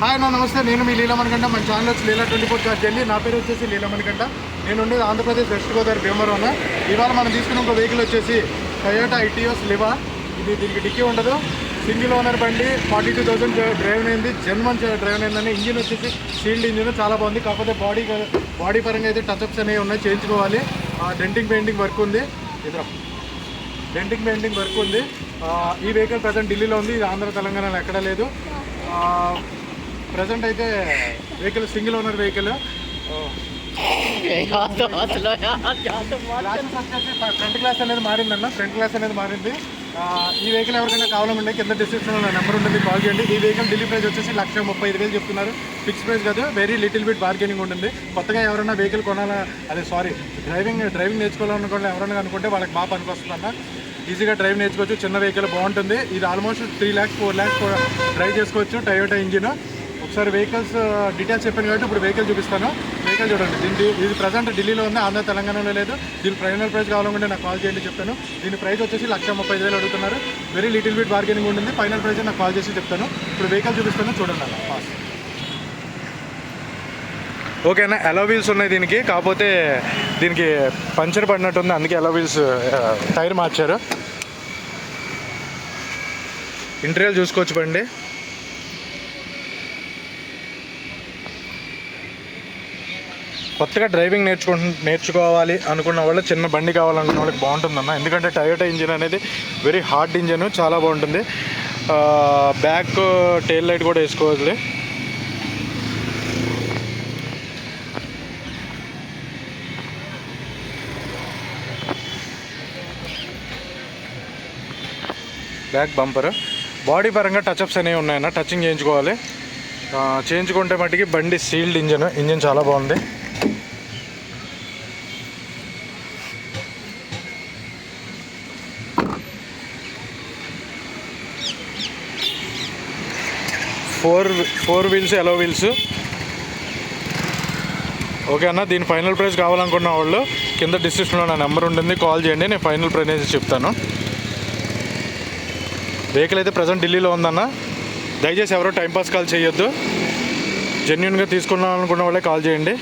Hi అన్న, నమస్తే. నేను మీ లీలామణికంట. మన ఛానల్ వచ్చి లీలా 24 చార్జ్ చేయండి. నా పేరు వచ్చేసి లీలామణికంట. నేను ఉండేది ఆంధ్రప్రదేశ్ వెస్ట్ గోదావరి భీమవరం అన్న. ఇవాళ మనం తీసుకున్న ఒక వెహికల్ వచ్చేసి టయోటా ఇటియోస్ లివా. దీనికి డిక్కీ ఉండదు, సింగిల్ ఓనర్ బండి, 42,000 డ్రైవ్ అయింది, జన్మన్ డ్రైవ్ అయిందని. ఇంజిన్ వచ్చేసి సీల్డ్ ఇంజిన్, చాలా బాగుంది. కాకపోతే బాడీ పరంగా అయితే టచ్అప్స్ అనేవి ఉన్నాయి, చేయించుకోవాలి. డెంటింగ్ పెయింటింగ్ వర్క్ ఉంది, డెంటింగ్ పెయింటింగ్ వర్క్ ఉంది. ఈ వెహికల్ ప్రజెంట్ ఢిల్లీలో ఉంది, ఇది ఆంధ్ర తెలంగాణలో ఎక్కడా లేదు. ప్రజెంట్ అయితే vehicle single owner vehicle. Front glass అనేది మారిందన్న, ఫ్రంట్ గ్లాస్ అనేది మారింది. ఈ వెహికల్ ఎవరికైనా కావాలంటే కింద డిస్క్రిప్షన్లో నా నెంబర్ ఉంటుంది, కాల్ చేయండి. ఈ వెహికల్ ఢిల్లీ ప్రైస్ వచ్చేసి 1,35,000 చెప్తున్నారు. ఫిక్స్ ప్రైస్ కాదు, వెరీ లిటిల్ బిట్ బార్గెనింగ్ ఉంటుంది. కొత్తగా ఎవరైనా వెహికల్ కొనాలా, డ్రైవింగ్ నేర్చుకోవాలనుకోండి ఎవరైనా అనుకుంటే వాళ్ళకి బాగా పనికొస్తుందన్న. ఈజీగా డ్రైవ్ నేర్చుకోవచ్చు, చిన్న వెహికల్ బాగుంటుంది. ఇది ఆల్మోస్ట్ 3 lakhs 4 lakhs డ్రైవ్ చేసుకోవచ్చు. Toyota engine. ఒకసారి వెహికల్స్ డీటెయిల్స్ చెప్పాను కాబట్టి ఇప్పుడు వెహికల్ చూపిస్తాను. వెహికల్ చూడండి. ఇది ప్రజెంట్ ఢిల్లీలో ఉంది, ఆంధ్ర తెలంగాణలో లేదు. దీని ఫైనల్ ప్రైస్ కావాలనుకుంటే నాకు కాల్ చేయండి, చెప్తాను. దీని ప్రైస్ వచ్చేసి 1,30,000 అడుగుతున్నారు. వెరీ లిటిల్ బిట్ బార్గెనింగ్ ఉంటుంది. ఫైనల్ ప్రైస్ నాకు కాల్ చేసి చెప్తాను. ఇప్పుడు వెహికల్ చూపిస్తాను, చూడండి అన్న ఫాస్ట్. ఓకేనా, అలో వీల్స్ ఉన్నాయి దీనికి. కాకపోతే దీనికి పంచర్ పడినట్టుంది, అందుకే అలో వీల్స్ టైర్ మార్చారు. ఇంటీరియర్ చూసుకోవచ్చు బండి. కొత్తగా డ్రైవింగ్ నేర్చుకోవాలి అనుకున్న వాళ్ళు, చిన్న బండి కావాలనుకున్న వాళ్ళకి బాగుంటుందన్న. ఎందుకంటే టయోటా ఇంజిన్ అనేది వెరీ హార్డ్ ఇంజిన్, చాలా బాగుంటుంది. బ్యాక్ టెయిల్ లైట్ కూడా వేసుకోవాలి. Back bumper. బాడీ పరంగా టచ్అప్స్ అనేవి ఉన్నాయన్న, టచింగ్ చేయించుకోవాలి. చేయించుకుంటే మట్టికి బండి సీల్డ్ ఇంజిన్ చాలా బాగుంది. ఫోర్ వీల్స్, అలో వీల్స్. ఓకే అన్న, దీని ఫైనల్ ప్రైస్ కావాలనుకున్న వాళ్ళు కింద డిస్క్రిప్షన్లో నా నెంబర్ ఉంటుంది, కాల్ చేయండి. నేను ఫైనల్ ప్రైస్ చెప్తాను. వెహికల్ అయితే ప్రజెంట్ ఢిల్లీలో ఉందన్న. దయచేసి ఎవరో టైంపాస్ కాల్ చేయొద్దు. జెన్యున్గా తీసుకున్నాం అనుకున్న వాళ్ళే కాల్ చేయండి.